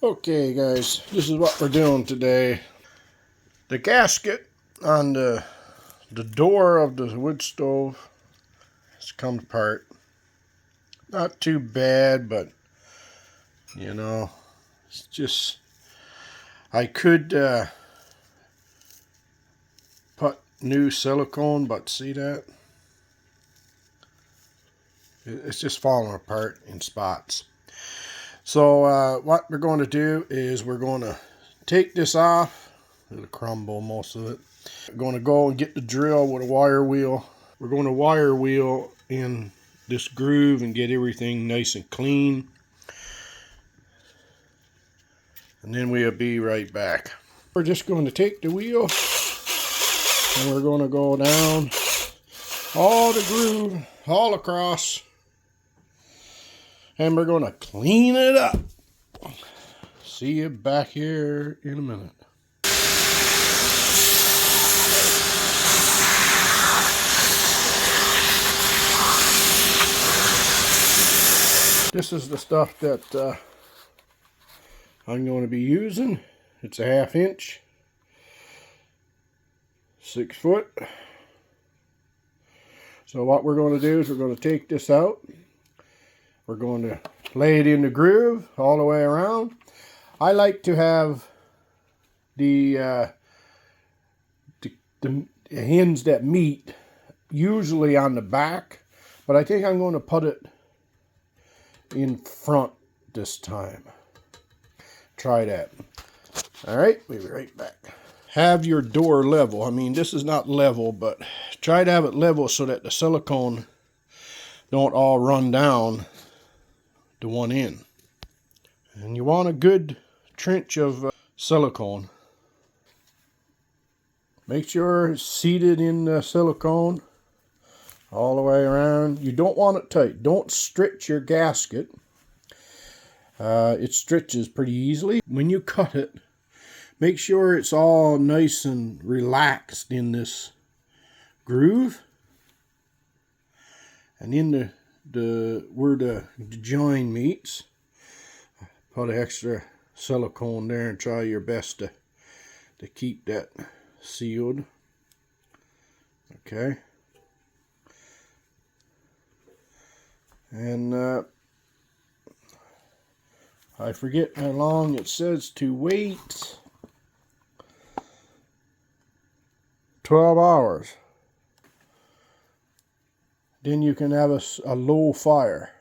Okay guys, this is what we're doing today. The gasket on the door of the wood stove has come apart. Not too bad, but you know, it's just, I could put new silicone, but see that? It's just falling apart in spots. So what we're going to do is we're going to take this off. It'll crumble most of it. We're going to go and get the drill with a wire wheel. We're going to wire wheel in this groove and get everything nice and clean. And then we'll be right back. We're just going to take the wheel and we're going to go down all the groove, all across. And we're going to clean it up. See you back here in a minute. This is the stuff that I'm going to be using. It's a 1/2 inch, 6 foot. So what we're going to do is we're going to take this out. We're going to lay it in the groove all the way around. I like to have the ends that meet usually on the back, but I think I'm going to put it in front this time. Try that. All right, we'll be right back. Have your door level. I mean, this is not level, but try to have it level so that the silicone don't all run down to one end. And you want a good trench of silicone. Make sure it's seated in the silicone all the way around. You don't want it tight. Don't stretch your gasket. It stretches pretty easily. When you cut it, make sure it's all nice and relaxed in this groove. And in where the join meets, put an extra silicone there and try your best to keep that sealed. Okay. And I forget how long it says to wait. 12 hours. Then you can have a low fire.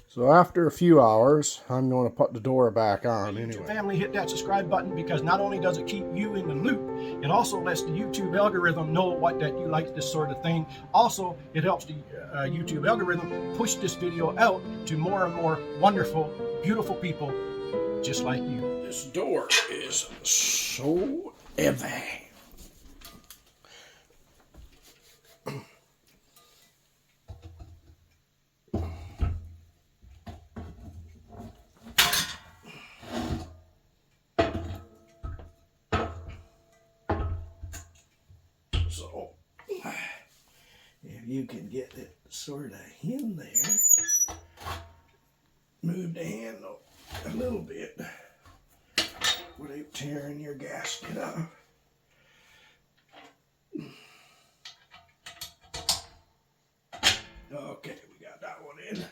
So after a few hours, I'm going to put the door back on anyway. Family, hit that subscribe button, because not only does it keep you in the loop, it also lets the YouTube algorithm know that you like this sort of thing. Also, it helps the YouTube algorithm push this video out to more and more wonderful, beautiful people just like you. This door is so heavy. So, if you can get it sort of in there, move the handle a little bit without tearing your gasket off. Okay, we got that one in.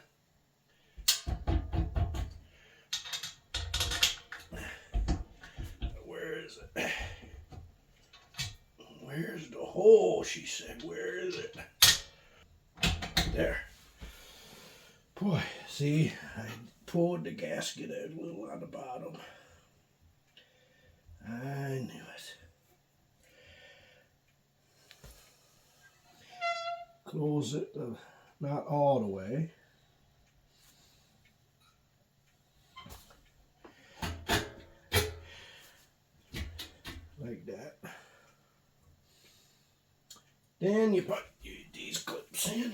Where is it? Where's the hole, she said. Where is it? There. Boy, see, I pulled the gasket out a little on the bottom. I knew it. Close it, not all the way. Like that. Then you put these clips in.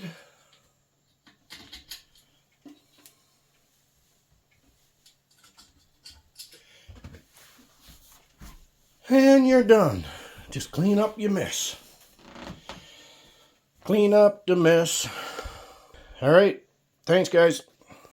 And you're done. Just clean up your mess. Clean up the mess. All right. Thanks, guys.